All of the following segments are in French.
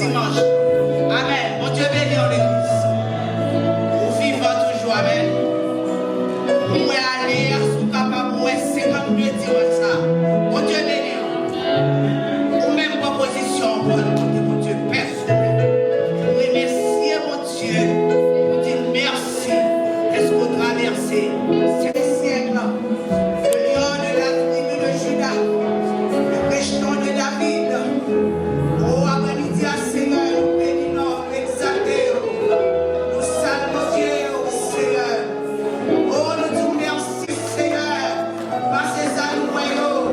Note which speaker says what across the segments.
Speaker 1: dimanche. Amen. Mon Dieu béni en l'église. Vous vivez toujours. Amen. Vous allez sous capable de 52 dimanches ça. Mon Dieu béni. Ou même proposition pour mon Dieu Père. Vous remerciez mon Dieu. Vous dites merci. Est-ce que vous traversez ces siècles? Le lion de la tribu de Judas. Le président de David. Oh, après-midi à Seigneur, nous bénissons, exaltons. Nous saluons Dieu, Seigneur. Oh, nous disons merci, Seigneur. Par ces anneaux,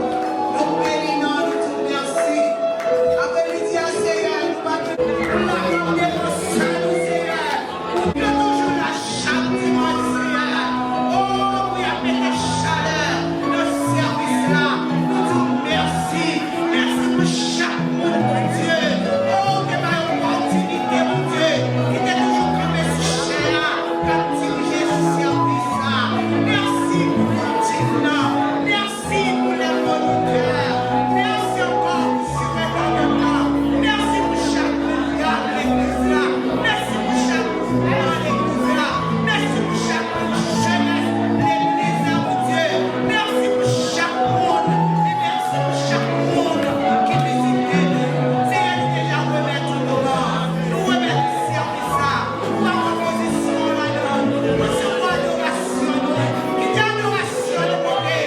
Speaker 1: nous bénissons, nous disons merci. Après-midi à Seigneur, nous battons la gloire de nos saints, Seigneur. Nous toujours la châtiment, Seigneur. Oh, oui, avec la chaleur, nos services là. Nous disons merci. Merci pour chaque monde, mon Dieu. Oh, que ma opportunité, mon Dieu. Qui t'est toujours comme cher là. Quand diriger ce service là. Merci pour mon continent. Merci pour les volontaires. Merci encore pour ce gouvernement. Merci pour chaque monde qui a l'église là. Merci pour chaque monde qui a l'église là. Merci pour chaque jeunesse. L'église là, mon Dieu. Merci pour chaque monde. Et merci pour chaque monde qui visite. Seigneur, nous déjà remettre au moment. Nous remettre le service là. La proposition là-dedans. Nous serons adoration. Qui dit adoration de côté.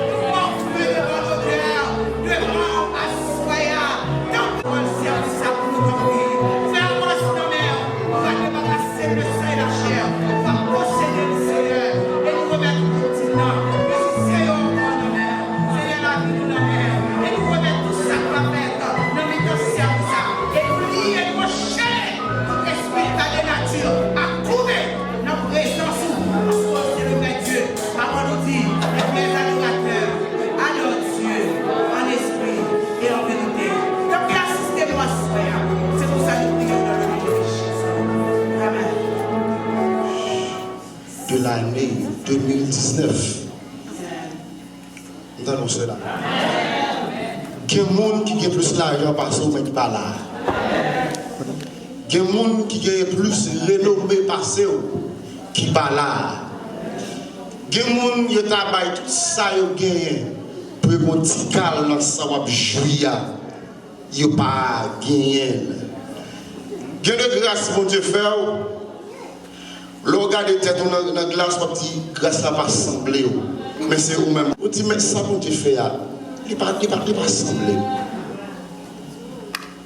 Speaker 1: Nous offrir devant nos cœurs. Devant Assoya. Tant que le service là pour nous donner. Fais avance nos mères. On va débarrasser le sang et la chair. On va posséder le Seigneur. Et nous remettre le continent. Seigneur, nos mères. Seigneur, la vie de nos mères. Et nous remettre tout ça pour la fête. Nous mettons le service là. Et nous lier et nous enchaîner. Tout esprit de nature à courir dans la présence. Parce que c'est le vrai Dieu. Maman nous dit, les vrais adorateurs, adore Dieu en esprit et en vérité. Donc, assistez-nous à ce soir. C'est pour ça que nous prions dans le nom de Jésus. Amen.
Speaker 2: De l'année 2019. Nous allons cela. Il y a des gens qui ont plus d'argent parce qu'ils sont pas là. Il y a des gens qui ont plus renommé parce qu'ils sont pas là. Il y a des gens qui ont travaillé tout ça qu'ils ont gagné pour un petit calme dans sa juillet. Ils n'ont pas gagné. Il y a de grâce, mon Dieu, fait. Le regard de tête dans la glace, on dit grâce n'a pas semblé. Mais c'est vous-même. On dit, mais ça, mon Dieu, fait. Il n'est pas semblé.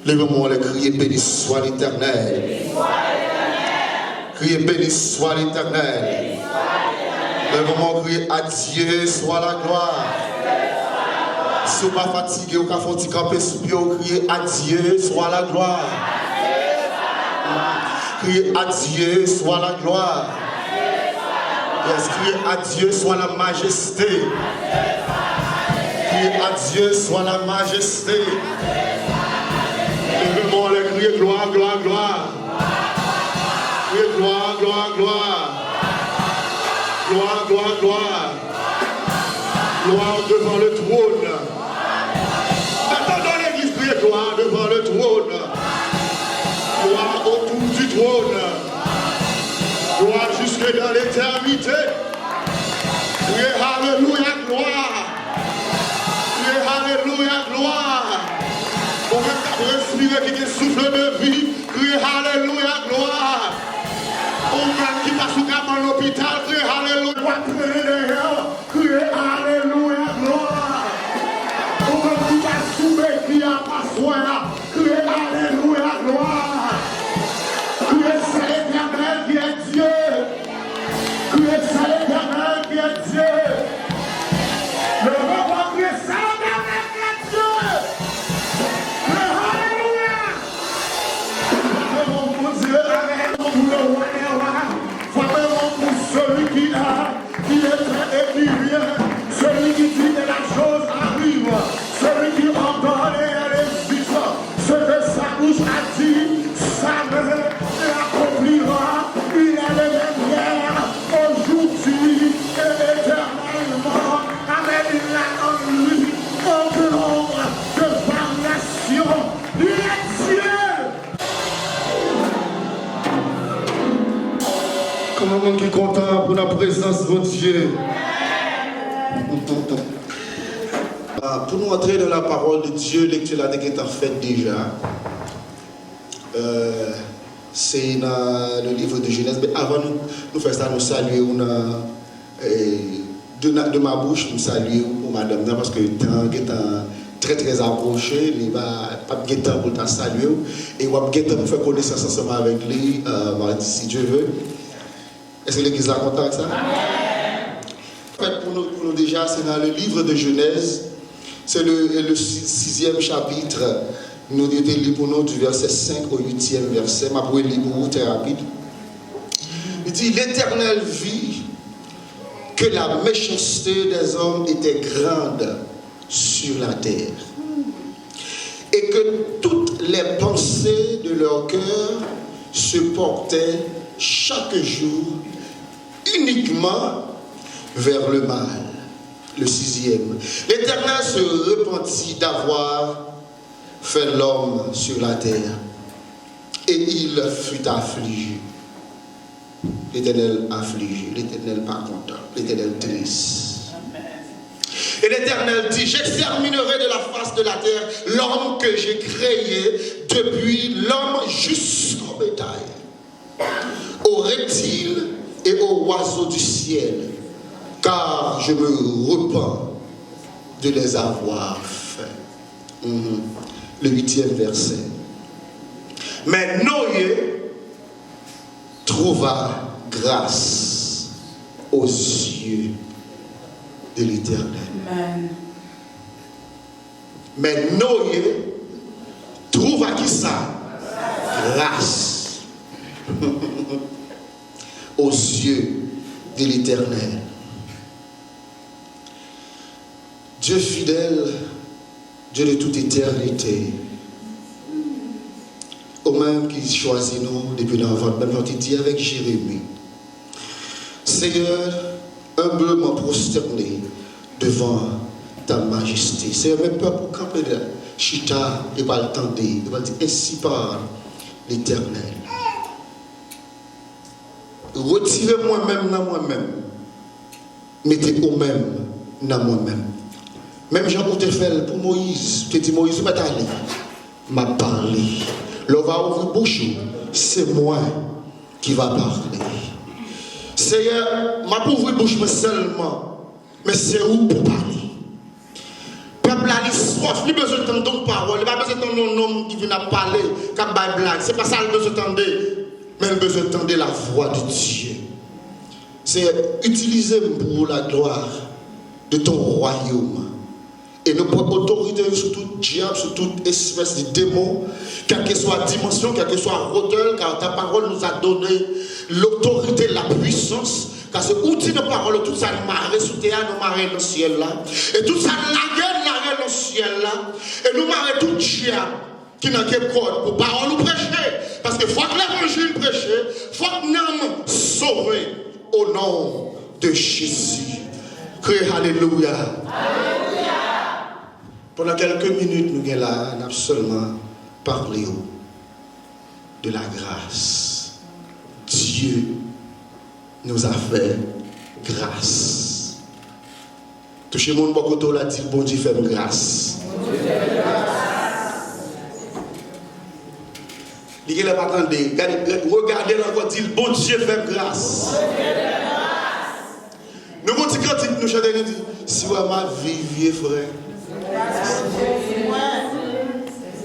Speaker 2: Lève-moi, on crier béni soit l'Éternel. Crier béni soit l'Éternel. Lève-moi, crier adieu soit la gloire. Si vous n'êtes pas fatigué, vous avez fait camper sous pied, crier adieu soit la gloire. Crier adieu soit la gloire. Yes, crier adieu soit la majesté. Crier adieu soit la majesté. Lève-moi les crier gloire, gloire, gloire. Crier gloire, gloire, gloire. Gloire, gloire, gloire. Gloire devant le trône. Maintenant dans l'église, crier gloire devant le trône. Gloire autour du trône. Gloire jusque dans l'éternité. Criez alléluia, gloire. Criez alléluia, gloire. Pour même respirer qui souffle de vie. Criez alléluia, gloire. Pour même qui passe à l'hôpital. Criez alléluia. Criez alléluia, gloire. Pour même qui passe sous mes qui a pas soin. Criez alléluia, gloire. Criez c'est l'Éternel qui est Dieu. Criez c'est l'Éternel qui est Dieu. Le roi criez c'est l'Éternel qui est Dieu. Le alléluia. Mon Dieu, amen. Pour le roi des rois. Pour Comment on est content pour la présence de Dieu. Pour nous entrer dans la parole de Dieu, lecture là est en fait déjà. C'est dans le livre de Genèse. Mais avant nous faire ça, nous saluons de ma bouche, nous saluons pour madame, parce que le temps est très très approché, il va pas de temps pour le saluer et il va de temps pour faire connaissance ensemble avec lui, si Dieu veut. Est-ce que l'église est contente avec ça? En fait, pour nous déjà, c'est dans le livre de Genèse, c'est le 6e chapitre. Nous avons lu pour nous du verset 5 au 8e verset. Je vais lire pour vous très rapide. Il dit: l'Éternel vit que la méchanceté des hommes était grande sur la terre, et que toutes les pensées de leur cœur se portaient chaque jour uniquement vers le mal. Le 6e. L'Éternel se repentit d'avoir fait l'homme sur la terre, et il fut affligé. L'Éternel affligé, l'Éternel pas content, l'Éternel triste. Et l'Éternel dit: j'exterminerai de la face de la terre l'homme que j'ai créé, depuis l'homme jusqu'au bétail, aux reptiles et aux oiseaux du ciel, car je me repens de les avoir faits. Le 8e verset. Mais Noé trouva grâce aux yeux de l'Éternel. Mais Noé trouva qui ça? Grâce aux yeux de l'Éternel. Dieu fidèle, Dieu de toute éternité, au même qui choisit nous depuis l'enfant, même quand il dit avec Jérémie: Seigneur, humblement prosterné devant ta majesté. Seigneur, même pas pour camper de chita et pas le tendre, il va dire: ainsi par l'Éternel. Retirez moi-même dans moi-même, mettez vous-même dans moi-même. Même Jean pour te faire pour Moïse, tu dis: Moïse, m'a allé, m'a parlé. L'on va ouvrir bouche, c'est moi qui va parler. Seigneur, m'a pas ouvrir bouche seulement, mais c'est où pour parler. Peuple a l'histoire, il n'a pas besoin d'entendre parole, il n'a pas besoin d'entendre un homme qui vient parler, qui a une blague. C'est pas ça qu'il a besoin d'entendre, mais il a besoin d'entendre la voix de Dieu. C'est utiliser pour la gloire de ton royaume. Et nous prenons autorité sur tout diable, sur toute espèce de démon, quelle que soit la dimension, quelle que soit la hauteur, car ta parole nous a donné l'autorité, la puissance, car c'est outil de parole, tout ça nous marre sous terre, nous marre dans le ciel là, et tout ça nous dans le ciel là, et nous marre tout diable qui n'a qu'un code pour parole nous prêcher, parce qu'il faut que l'évangile prêche, il faut que nous sauver au nom de Jésus. Criez Alléluia. Alléluia. Pendant quelques minutes, nous sommes là, nous avons seulement parlé de la grâce. Dieu nous a fait grâce. Touchez mon bokoto là, dit bon Dieu fait grâce. Regardez encore, dit bon Dieu fait grâce. Nous avons dit quand nous chantons, nous disons: si ma vie, vieux frère.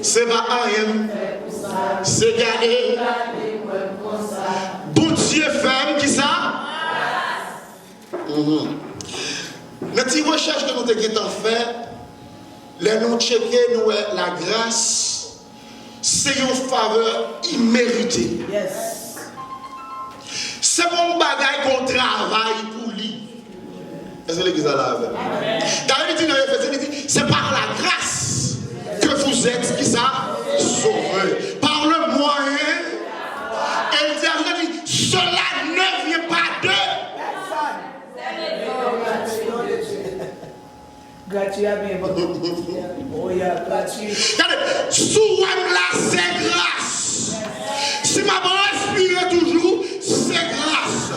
Speaker 2: C'est pas rien, c'est garder. Bon Dieu ferme qui ça? Notre recherche que nous avons fait, les nous checker, nous la grâce, c'est une faveur imméritée. C'est mon bagage qu'on travaille pour lui. Est-ce que l'église a la veille? David dit dans l'Éphésiens, il dit: c'est par la grâce que vous êtes qui ça? Sauvés. Par le moyen. Et il dit: cela ne vient pas de gratuit à bien. Oh, il y a gratuit. Souvent là, c'est grâce. Si ma maman respire toujours, c'est grâce.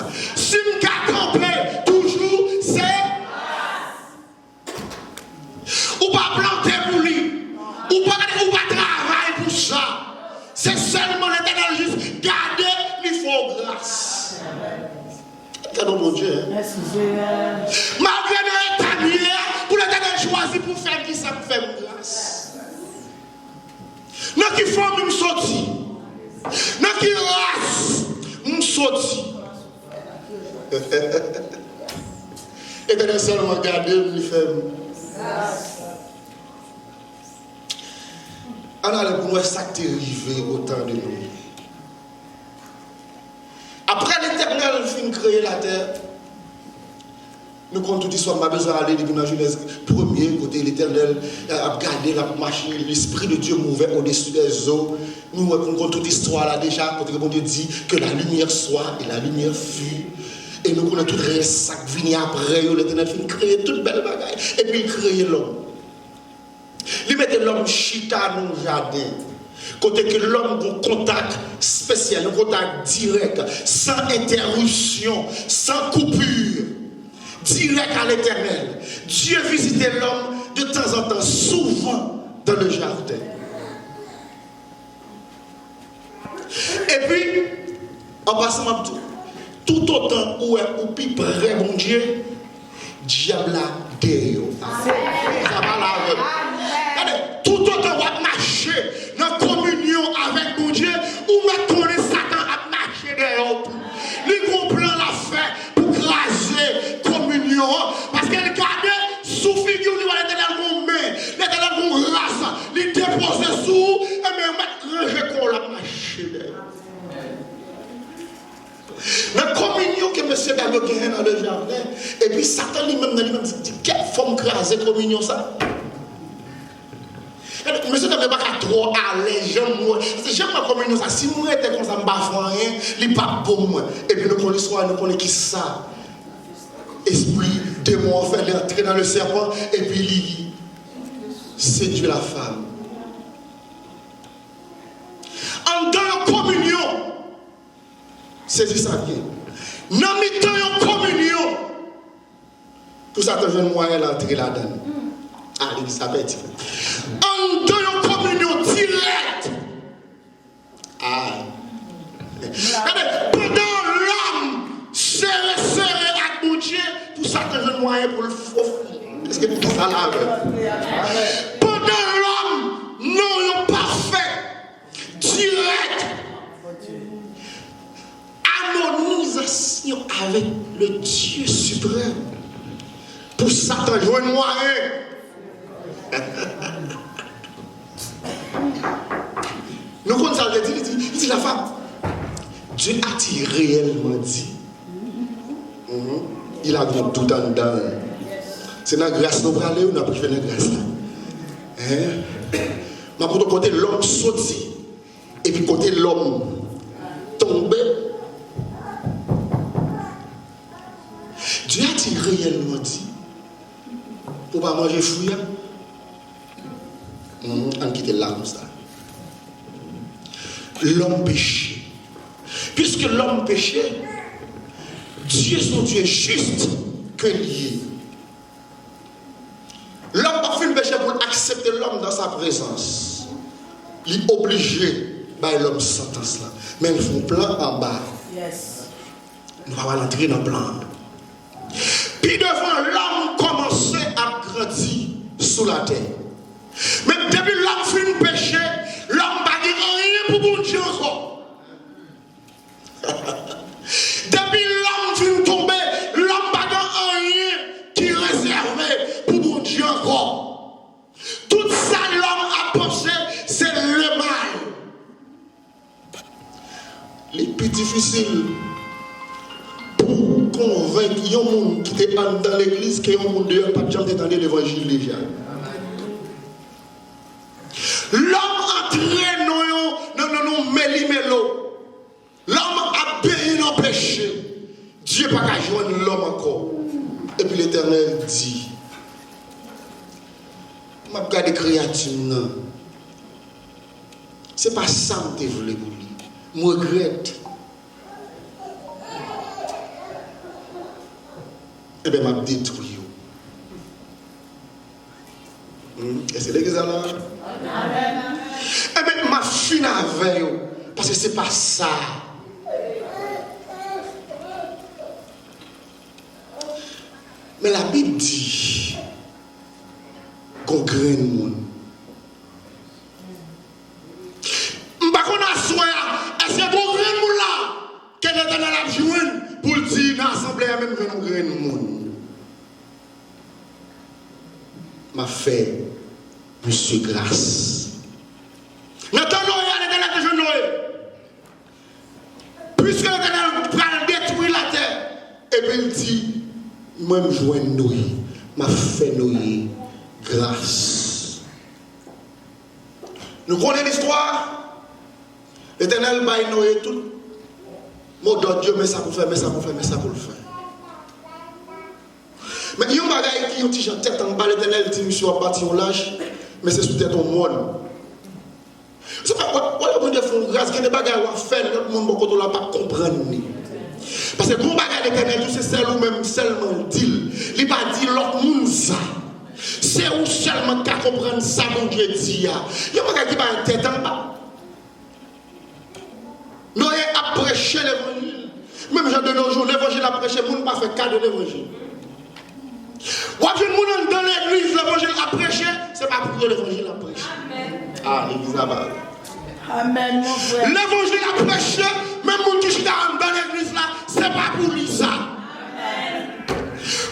Speaker 2: C'est seulement l'Éternel juste garder, lui faut grâce. C'est mon Dieu.
Speaker 3: Merci Seigneur.
Speaker 2: Malgré nos états, pour l'Éternel choisi pour faire qui ça me fait grâce. Nous qui font, nous sortis. Nous qui race, nous sortis. Éternel seulement garder, lui fait grâce. On a le pour ça qui est arrivé au temps de nous. Après l'Éternel fin créer la terre, nous comptons toute l'histoire, on a besoin d'aller dans la Genèse premier côté l'Éternel a gardé la marche, l'Esprit de Dieu mouvait au-dessus des eaux. Nous comptons toute l'histoire là déjà, quand Dieu dit que la lumière soit et la lumière fut. Et nous connaissons tout le reste qui vient après, l'Éternel fin créer toute belle bagaille et puis il crée l'homme. Il mettait l'homme chita dans le jardin. Côté que l'homme a un contact spécial, un contact direct, sans interruption, sans coupure, direct à l'Éternel. Dieu visitait l'homme de temps en temps, souvent dans le jardin. Et puis, en passant tout autant où plus près mon Dieu, diable a déo. Ça va là. Tout autant on marcher dans communion avec mon Dieu, ou maintenant Satan a marché derrière tout. Il comprend la fait pour craser communion, parce qu'elle garde sous figure de l'Éternel, l'Éternel race, il dépose sous, et même mettre qu'on l'a marché derrière. La communion que M. David a dans le jardin, et puis Satan lui-même dit quelle forme craser communion ça? Monsieur ne pas trop à l'aise, j'aime ma communion ça. Si moi j'étais comme ça, je ne bats rien, il n'est pas pour moi. Et puis nous connaissons l'histoire, nous connaissons qui ça. Esprit, démon, fait l'entrée dans le serpent, et puis il séduit la femme. En dans la communion, c'est ça qui est. Dans mi-temps en communion, pour ça, tu as un moyen d'entrer là-dedans. Ah, Elisabeth. En dans une communion directe. Ah. Pendant l'homme serré avec mon Dieu, tout ça que je moyen pour le faux. Est-ce que tout ça là? Pendant l'homme non parfait, direct, harmonisation avec le Dieu suprême. Pour Satan, je un moyen. Nous connaissons ça, il dit la femme. Dieu a-t-il réellement dit? Il a vu tout en dedans. C'est dans la grâce nous aller ou nous avons fait la grâce là? Mais pour côté l'homme sorti et puis côté l'homme tombé, Dieu a-t-il réellement dit? Pour ne pas manger fruit? On quitte là comme ça. L'homme péché. Puisque l'homme péché, Dieu son Dieu juste que lié. L'homme n'a fait le péché pour accepter l'homme dans sa présence. Il est obligé par l'homme sentence là. Mais il faut un plan en bas. Yes. Nous allons entrer dans le plan. Puis devant l'homme commençait à grandir sous la terre. Mais depuis l'homme fait un péché, l'homme n'a rien pour bon Dieu encore. Depuis l'homme fait tomber, l'homme n'a rien qui est réservé pour bon Dieu encore. Tout ça l'homme a pensé, c'est le mal. Les plus difficiles pour convaincre les gens qui étaient dans l'église que les gens dehors pas de gens d'entendre l'évangile déjà. L'homme entraîne non méli-mélo. L'homme a payé nos péchés. Dieu n'a pas joindre l'homme encore. Et puis l'Éternel dit, je ne regarde des créatures. Ce n'est pas ça que je voulais pour lui. Je regrette. Eh bien, je détruit. Et c'est l'église là. Eh bien, ma fille avec avec eux. Parce que ce n'est pas ça. Mais la Bible dit qu'on graine le monde. Est-ce que vous graine le monde là? Que l'Éternel a joué pour dire dans l'assemblée même que nous graine le monde. M'a fait Monsieur Grâce. Maintenant, l'Éternel que je Noé. Puisque l'Éternel va détruire la terre, et puis il dit, moi je joins Noé, m'a fait Noé grâce. Nous connaissons l'histoire. L'Éternel va Noé tout. Mot de Dieu, mais ça pour faire, mais ça pour faire, mais ça pour le faire. Mais il y a un bagage qui est un petit gens tête en bas, l'Éternel dit, monsieur, on bâti un lâche, mais c'est sous tête au monde. C'est pas, on a fait grâce, il y a des bagages à faire, notre monde ne va pas comprendre. Parce que quand bagage l'Éternel, c'est celle ou même seulement dit, il ne va pas dire l'autre monde ça. C'est où seulement qu'à comprendre ça, mon Dieu dit. Il y a un bagage qui va être tête en bas. Nous avons prêché l'évangile. Même gens de nos jours, l'évangile a prêché, nous n'avons pas fait cas de l'évangile. Ou bien nous dans l'église, l'évangile a prêché, ce n'est pas pour l'évangile a prêché. Ah, l'église là-bas.
Speaker 3: Amen, mon frère.
Speaker 2: L'évangile a prêché, même mon qui est dans l'église là, ce n'est pas pour lui ça.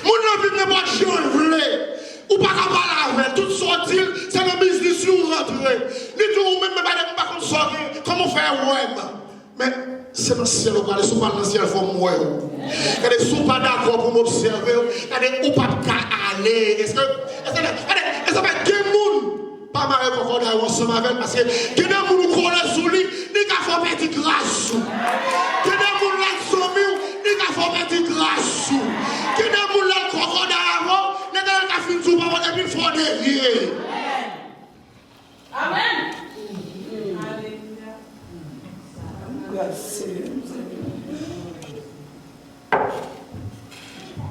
Speaker 2: Mon envie ne pas changer. Ou pas parler avec tout sortir, c'est le business où rentrer. Les deux ou même pas comme sortir, comment faire ouais. Mais c'est dans le ciel, vous allez pas dans le ciel, il faut mourir. Vous n'êtes pas d'accord pour m'observer, vous n'êtes pas aller. Est-ce que ça va être quel monde? Pas mal qu'on a ensemble avec parce que quel monde nous connaît sous lui, ni qu'à faire petite grâce. Quel monde là sur nous, ni qu'à faire petite grâce. Quel monde là qu'on a avant, ni qu'à faire tout pour et puis faut derrière.
Speaker 3: Amen.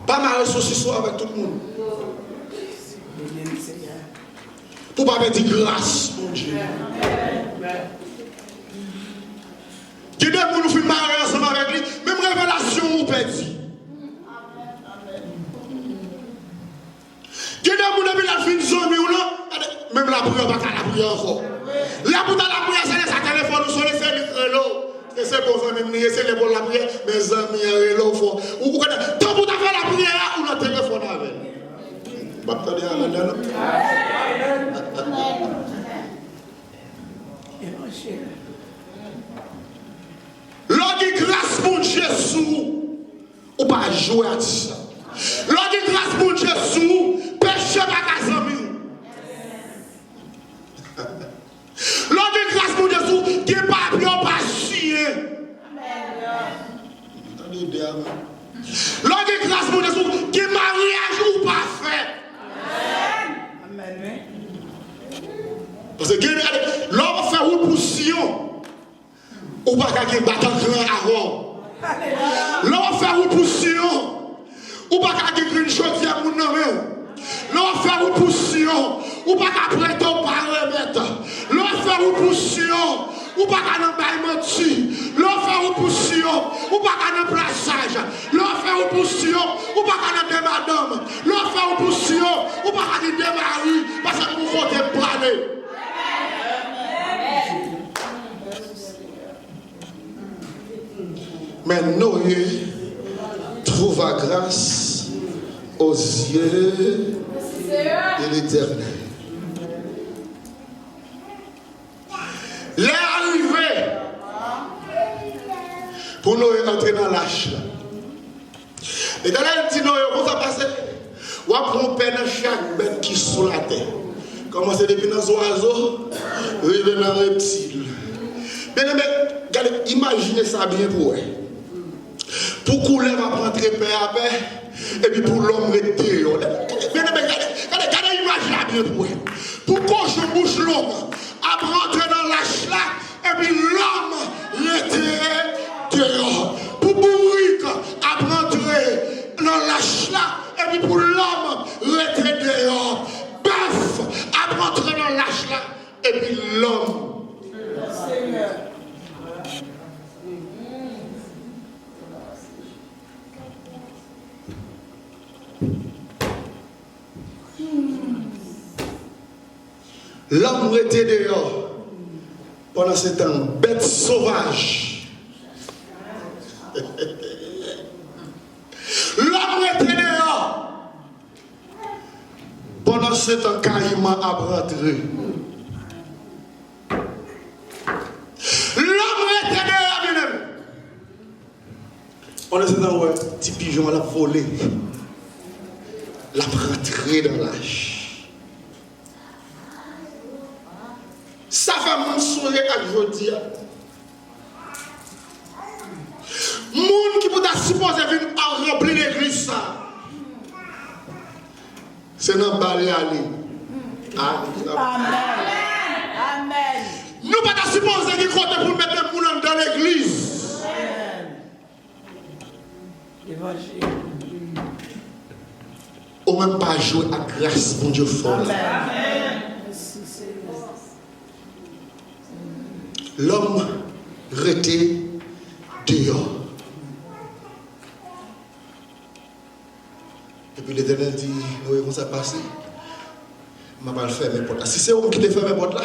Speaker 2: Pas mal saucisson avec tout le monde. Pour pas mettre grâce, mon Dieu. Qui dit que nous faisons marier ensemble avec lui, même révélation ou perdit. Qui dit que nous avons fait une zone ou non, même la prière, pas la prière encore. La prière, c'est les téléphones, nous sommes les services. Et c'est pour ça même, c'est les pour la prière, mes amis, il faut. Ou tant pour faire la prière, ou le téléphone avec. L'ordre grâce pour Jésus, ou pas jouer à ça. L'ordre grâce pour Jésus, péché pas qu'à s'envie. L'ordre grâce pour Jésus, qui n'est pas bien pas chier. L'ordre grâce pour Jésus, qui est mariage ou pas fait. Parce que l'homme fait une poussition, ou pas qu'à battre grand avant. L'homme fait une poussition, ou pas qu'à une chose à mon nom. L'homme fait une poussition, ou pas qu'à prêter au paramètre. L'homme fait une poussition, ou pas qu'à un menti. L'homme fait une poussition, ou pas qu'à un plaçage. L'homme fait une poussition, ou pas qu'à un madame. L'homme fait une poussition, ou pas qu'à un mari, parce que vous comptez planer. Mais Noé trouva grâce aux yeux de l'Éternel. L'est arrivé pour Noé entrer dans l'âge. L'Éternel dit Noé, vous avez passé, vous avez pris peine chaque bête qui est sous la terre. Commencez depuis dans les oiseaux, arrivez dans les reptiles. Bien aimé, imaginez ça bien pour vous. Pour couler va rentrer paix à paix, et puis pour l'homme rester. Bien aimé, regardez l'image bien pour vous. Pour cocher bouche l'homme, à rentrer dans l'âge là, et puis l'homme rester dehors. Pour bourrique, à rentrer dans l'âge là, et puis pour l'homme rester dehors. Bœuf, à rentrer dans l'âge là, et puis l'homme. L'homme était dehors. Pendant ce temps, bête sauvage. L'homme était dehors. Pendant ce temps, Caïman a rentré. L'homme était dehors, lui-même. Pendant ce temps, ouais, petit pigeon l'a volé. L'a rentré dans l'âge. Ça va me sourire à aujourd'hui. Moun qui peut supposer venir à remplir l'église, ça. C'est dans le balai aller.
Speaker 3: Amen. Amen.
Speaker 2: Nous ne pouvons pas supposer qu'il compte pour mettre les gens dans l'église.
Speaker 3: Évangile.
Speaker 2: Ou même pas jouer à grâce, mon Dieu fort.
Speaker 3: Amen.
Speaker 2: L'homme était dehors. Et puis l'Éternel dit, Noé, comment ça passe? Je ne vais pas le faire mes portes là. Si c'est vous qui te fait mes portes là,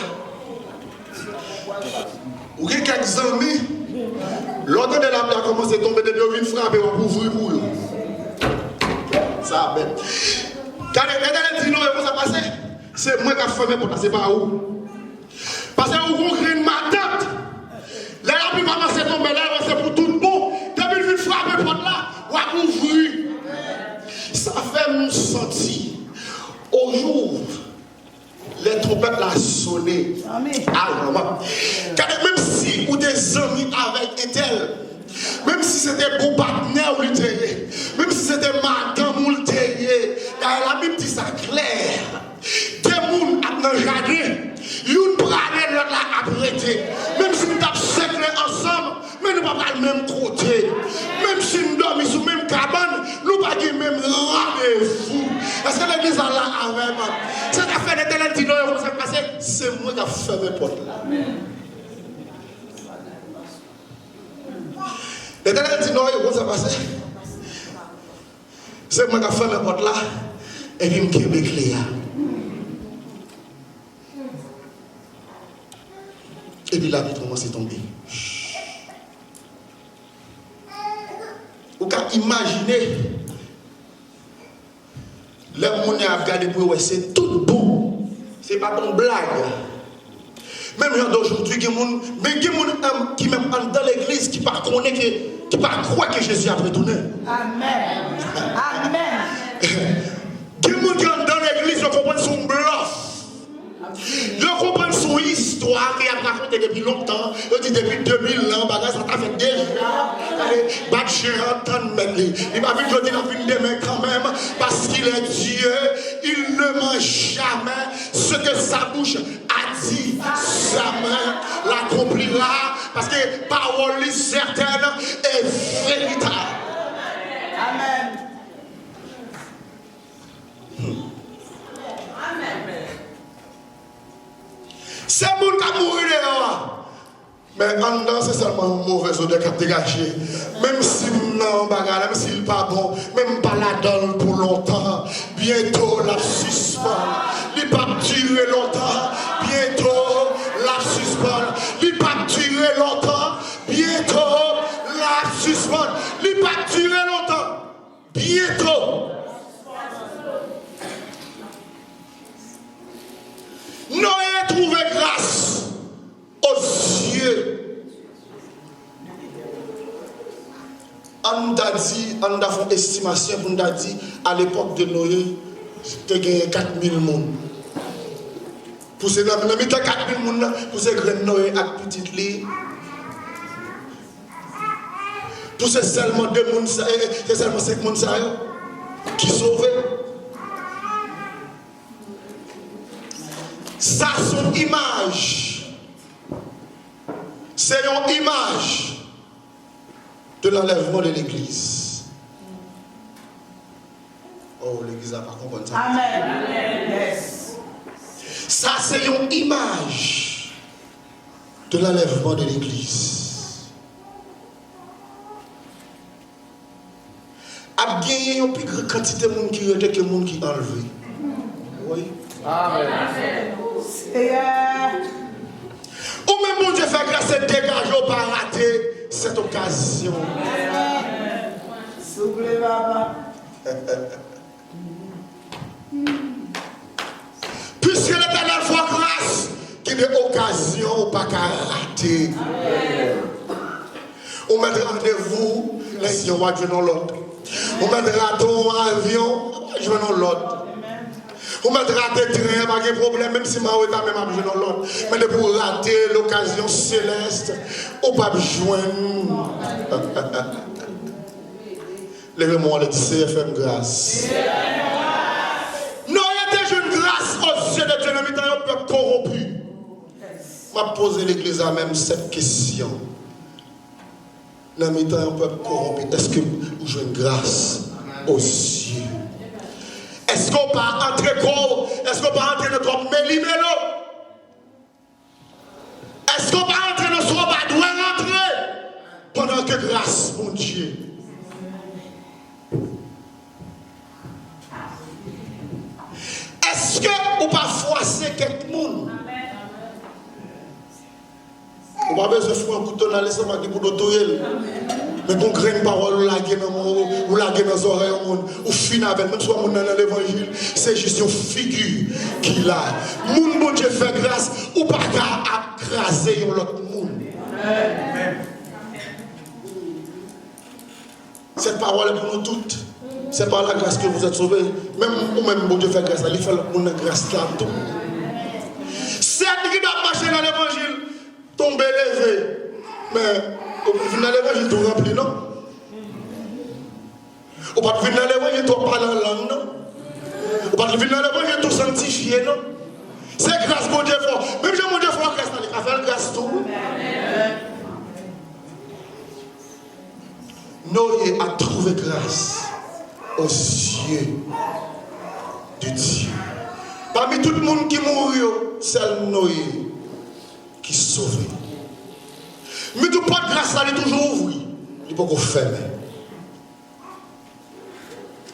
Speaker 2: ou quelques amis, l'autre de la pluie a commencé à tomber depuis une frappe et on ouvrir pour eux. Ça va. Quand l'Éternel dit, Noé, comment ça passe? C'est moi qui ai fait mes portes là, c'est pas où. Parce que vous avez une matante. Là, la pluie va commencer à tomber là, c'est pour tout le monde. Depuis une frappe et porte là, on va ouvrir. Ça fait me sentir au jour les trompettes la sonné. Même si ou des amis avec un tel, même si c'était bon partenaire ou le terre, même si c'était madame ou le terre, la Bible dit ça clair. Des gens dans le jardin, une prenne l'autre là apprêté. Même si nous tapons ensemble, mais nous ne sommes pas le même côté. Même si nous dormons sous la même cabane, nous ne sommes pas le même rendez-vous. Est-ce que l'église a là avec moi? Cette affaire d'Éternel dit non, comment ça passe? C'est moi qui ai fait mes portes là. L'Éternel dit non, comment ça passe? C'est moi qui ai fait mes portes là. Et puis je me suis là. Et puis la vie commence à tomber. Vous pouvez imaginer, les gens qui ont regardé pour eux, c'est tout bon. Ce n'est pas ton blague. Même d'aujourd'hui, il y a des gens qui même dans l'église qui ne croient que Jésus a retourné.
Speaker 3: Amen. Amen.
Speaker 2: Il y a des gens qui sont dans l'église, ils comprennent son bluff. Ils comprennent son histoire qu'il a racontée depuis longtemps. Il dit depuis 2000 ans, ça t'a fait déjà. Il m'a vu que je dis la fin de demain quand même, parce qu'il est Dieu, il ne mange jamais ce que sa bouche a dit. Sa main l'accomplira, parce que parole est certaine et véritable.
Speaker 3: Amen.
Speaker 2: C'est mon qui a mouru dehors. Mais en dedans, c'est seulement une mauvaise odeur qui a dégagé. Même si non, même s'il n'est pas bon, même pas la donne pour longtemps. Bientôt, la suspend. Il ne va pas durer longtemps. Bientôt, la suspend. Il ne va pas durer longtemps. Bientôt, la suspend. Il ne va pas durer longtemps. Bientôt. Noé a trouvé grâce aux yeux. On a dit, on a fait une estimation, on a dit, à l'époque de Noé, c'était gagné 4000 personnes. Pour ces 4000 personnes, pour ces graines Noé avec petite lit. Pour ces seulement 2 personnes, c'est seulement 5 personnes qui sauvaient. Ça, son image, c'est une image de l'enlèvement de l'église. Oh, l'église n'a pas compris ça.
Speaker 3: Amen. Yes.
Speaker 2: Ça, c'est une image de l'enlèvement de l'église. A gagné une plus grande quantité de monde qui rete que monde qui enlevé. Oui.
Speaker 3: Amen. Seigneur.
Speaker 2: Ou même bon Dieu fait grâce et dégage ou pas rater cette occasion.
Speaker 3: Souple, papa.
Speaker 2: Puisque l'Éternel voit grâce, qu'il y ait occasion ou pas qu'à rater. On met rendez-vous, les gens vont jouer dans l'autre. On met ton avion, je vais dans l'autre. On met rater train, pas de problème, même si ma route a même joué dans l'autre. Mais pour rater l'occasion céleste, on ne peut pas joindre. Lèvez-moi le CFM grâce. Non, il y a déjà une grâce aux yeux de Dieu, le temps un peuple corrompu. Je vais poser l'église à même cette question. Dans le temps un peuple corrompu, est-ce que vous avez une grâce aux yeux? Est-ce qu'on peut entrer corps? Est-ce qu'on peut entrer dans notre méli-mélo? Est-ce qu'on peut entrer dans ce qu'on va doit rentrer? Pendant que grâce, mon Dieu. Est-ce que vous pas froisser quelqu'un? Vous n'avez pas besoin de faire un couteau dans les sommets pour d'autoyer. Mais qu'on crée une parole, ou laguer dans les oreilles, ou finir avec, même si on est dans l'évangile, c'est juste une figure qu'il a. Moun bon Dieu fait grâce, ou pas qu'à écraser l'autre monde. Cette parole est pour nous toutes. C'est par la grâce que vous êtes sauvés. Même vous-même, bon Dieu fait grâce, il fait le monde grâce là tout. C'est qui doit marcher dans l'évangile, tomber levé. Mais dans l'évangile, tout rempli, non? Ou pas venir dans l'évangile, tout parler en langue, non? Ou pas venir dans l'évangile, tout sanctifié, non? C'est grâce, bon Dieu fort. Même si mon Dieu fort, grâce, il a fait grâce tout. Noé a trouvé grâce aux yeux de Dieu. Parmi tout le monde qui mourit, c'est Noé qui sauve. Mais tout pas de grâce là, il est toujours ouvert. Il n'est pas fermé.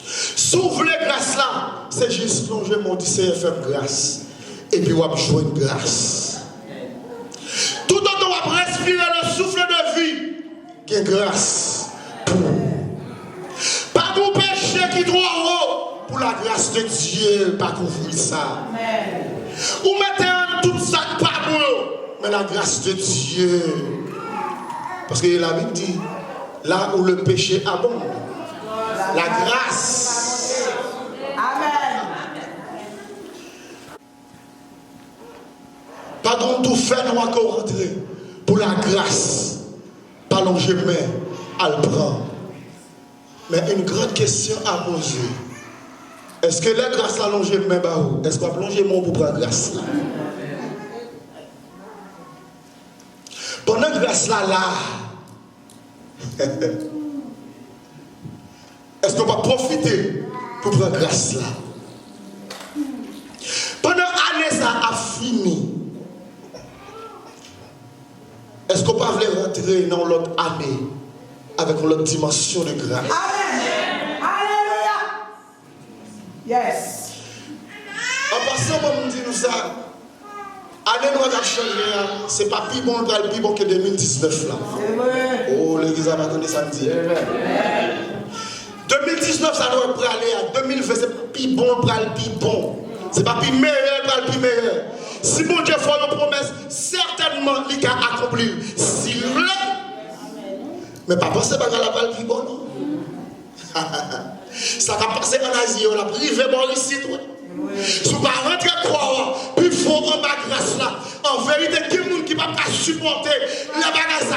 Speaker 2: S'ouvre les grâces là, c'est juste plonger mon CFM grâce. Et puis on va jouer une grâce. Tout autant on va respirer le souffle de vie, qui est grâce. Pas de péché qui doit haut pour la grâce de Dieu, pas couvrir ça. Ou mettez un tout ça pas bon, mais la grâce de Dieu. Parce que la Bible dit, là où le péché abonde, la grâce.
Speaker 3: Amen.
Speaker 2: Pardon, tout fait, nous encore rentrer pour la grâce. Pas longer main à le prendre. Mais une grande question à poser. Est-ce que la grâce a longé main barou? Est-ce qu'on a plongé mon pour prendre grâce là? Pendant que grâce là, est-ce qu'on va profiter pour prendre grâce là? Pendant l'année ça a fini. Est-ce qu'on va rentrer dans l'autre année avec l'autre dimension de grâce?
Speaker 3: Amen. Alléluia. Yes.
Speaker 2: En passant, moi, je me dis ça. Année nous a changé. C'est pas plus bon, plus bon que 2019 là.
Speaker 3: C'est vrai.
Speaker 2: Oh, l'église a attendu samedi. 2019, ça doit aller à 2020. C'est pas plus bon, plus bon. C'est pas plus meilleur, plus meilleur. Si mon Dieu fait une promesse, certainement, il va accomplir. S'il veut. Mais pas penser que la balle plus bonne. Ça va passer en Asie, on a privé bon ici. Si vous ne rentrez pas, puis il faut en bas grâce là. En vérité, qui est monde qui va pas supporter la bagasse?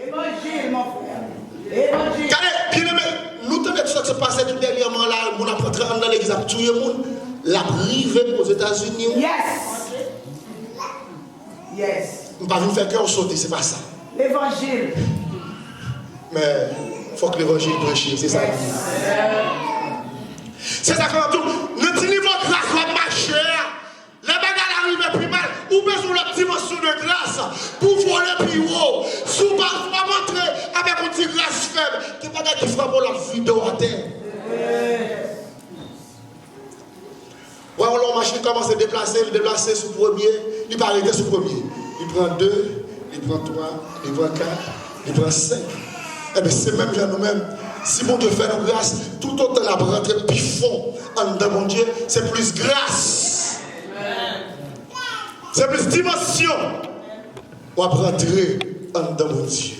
Speaker 3: Évangile, mon frère. Évangile.
Speaker 2: Bien aimé, nous tenons tout ça qui se passait tout dernièrement là, on a rentré dans l'église, tout le monde, la privé aux États-Unis.
Speaker 3: Yes. Yes.
Speaker 2: On ne va pas faire cœur sauter, c'est pas ça.
Speaker 3: L'évangile.
Speaker 2: Mais il faut que l'évangile prêche, c'est ça. C'est ça qu'on dit. Notre niveau de grâce va marcher. Les bagages arrivent plus mal. Ou besoin de la dimension de grâce pour voler plus haut. Si vous ne pouvez pas montrer avec une petite grâce faible, qui va qui frappe la vidéo à terre. Ouais, on l'a machine commence à déplacer sous premier, il va arrêter sous premier. Il prend 2, il prend 3, il prend 4, il prend 5. Eh bien, c'est même genre nous-mêmes. Si mon Dieu fait nos grâces, tout autant la rentrer plus fond en dedans, mon Dieu, c'est plus grâce. C'est plus dimension. On va rentrer en dedans, mon Dieu.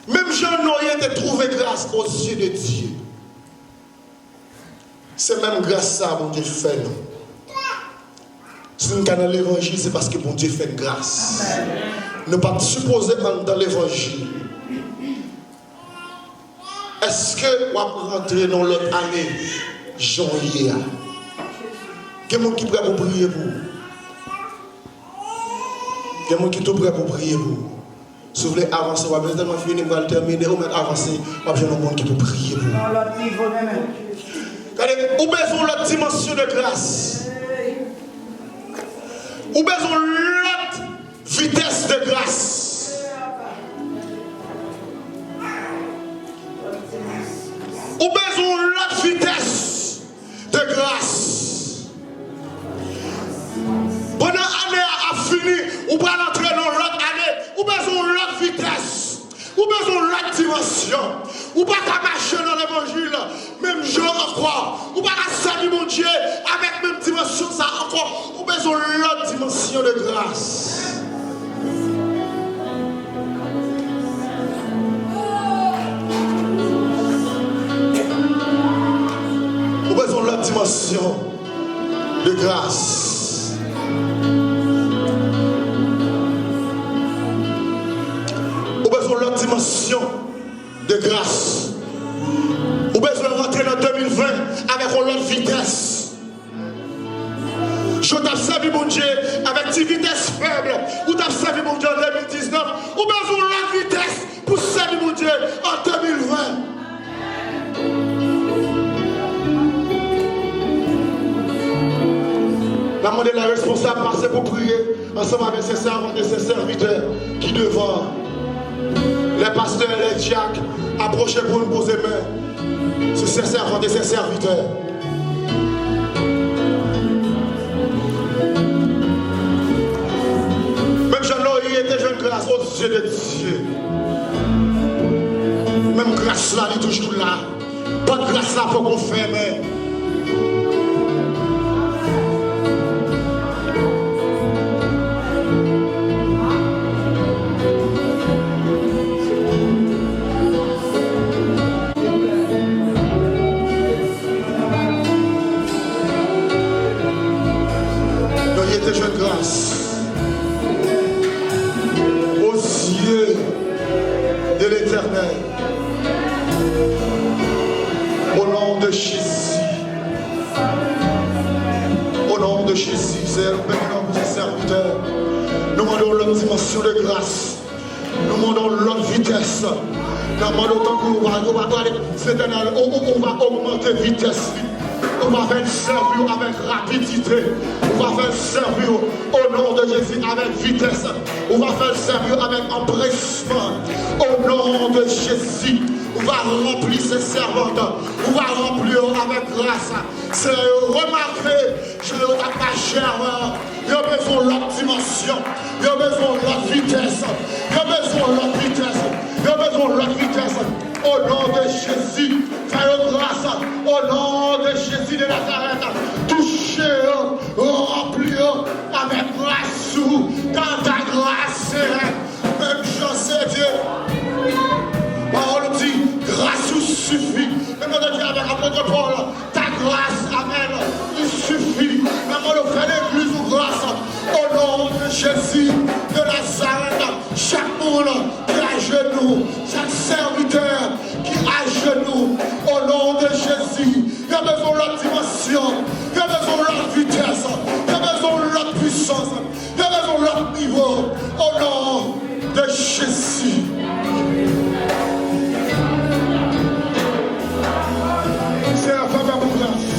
Speaker 2: Même Jean Noé a trouvé grâce aux yeux de Dieu. C'est même grâce à ça, mon Dieu, fait nous. Si nous sommes dans l'évangile, c'est parce que mon Dieu fait grâce. Nous ne pouvons pas supposer dans l'évangile. Est-ce que vous allez rentrer dans l'autre année, janvier? Il y a des gens qui sont prêts pour prier pour vous. Il y a des gens qui sont prêts pour prier pour vous. Si vous voulez avancer, vous avez tellement fini, vous allez terminer, vous allez avancer, vous avez des gens qui sont prier pour vous.
Speaker 3: Dans l'autre niveau même.
Speaker 2: Regardez, vous avez besoin de l'autre dimension de grâce. Vous avez besoin de l'autre vitesse de grâce. Ou besoin de l'autre vitesse de grâce. Pendant l'année a fini, ou pas entrer dans l'autre année, ou besoin de l'autre vitesse, ou besoin de l'autre dimension, ou pas qu'à marcher dans l'évangile, même genre encore, ou pas qu'à servir mon Dieu avec même dimension ça encore, ou besoin de l'autre dimension de grâce. L'autre dimension de grâce. Ou besoin de l'autre dimension de grâce. Ou besoin de rentrer dans 2020 avec une autre vitesse. Je t'ai servi mon Dieu avec une vitesse faible. Ou t'as servi mon Dieu en 2019. Ou besoin de l'autre vitesse pour servir mon Dieu en 2020. La demandé la responsable passer pour prier ensemble avec ses servantes et ses serviteurs qui devant les pasteurs et les diacres approcher pour nous poser main sur ses servantes et ses serviteurs. Même Jean-Noé était jeune grâce aux yeux de Dieu. Même grâce là, il est toujours là. Pas de grâce là, il faut qu'on fait, mais. Grâce aux yeux de l'Éternel, au nom de Jésus, au nom de Jésus, c'est le nom de serviteurs. Nous demandons l'autre dimension de grâce, nous demandons l'autre vitesse, nous demandons tant qu'on va augmenter vitesse. On va faire servir avec rapidité. On va faire servir au nom de Jésus avec vitesse. On va faire servir avec empressement. Au nom de Jésus, on va remplir ses servantes. On va remplir avec grâce. C'est remarqué, je ne vais pas cher. Il y a besoin de l'autre dimension. Il y a besoin de l'autre vitesse. Il y a besoin de l'autre vitesse. Il y a besoin de l'autre vitesse. Au nom de Jésus, fais grâce. Au nom de Jésus de Nazareth, touchez, remplis avec grâce. Quand ta grâce est, même je sais Dieu. Parole dit, grâce suffit. Même quand tu es avec l'apôtre Paul, ta grâce, amen, il suffit. Même quand on fait l'église ou grâce, au nom de Jésus de Nazareth, chaque monde qui est à genoux, chaque serviteur qui est à genoux, au nom de Jésus, il y a besoin de l'autre dimension, il y a besoin de l'autre vitesse, il y a besoin de l'autre puissance, il y a besoin de l'autre niveau, au nom de Jésus. C'est la femme pour grâce.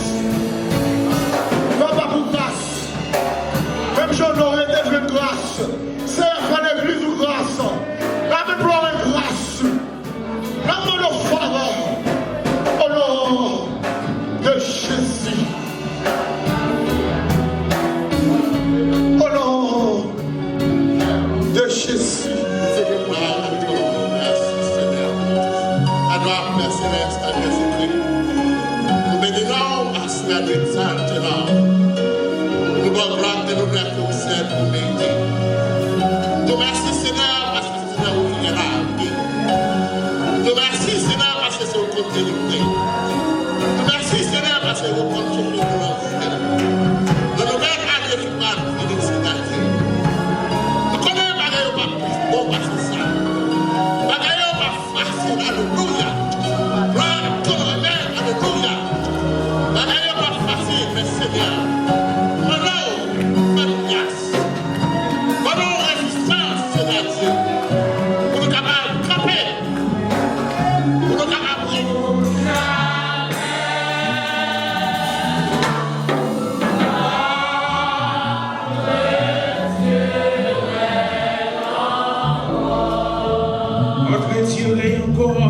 Speaker 2: Papa pour grâce. Même Jean-Noé était de grâce. C'est la femme d'église ou grâce. La même gloire et grâce. La main de faveur. Au nom de Jésus. Nous merci Seigneur parce que c'est au compte de l'unité. Nous merci Seigneur parce que c'est au compte de l'unité. Nous nous mettons à Dieu qui parle de l'excitalité. Nous connaissons pas plus bon parce que ça. Bagaille pas facile, alléluia. Gloire à ton Amen, alléluia. Bagaille pas facile, mais Seigneur. Maintenant, fais grâce. Pendant résistance, Seigneur Dieu. Pour nous capables de camper. Pour nous capables de
Speaker 4: Notre Dieu est encore.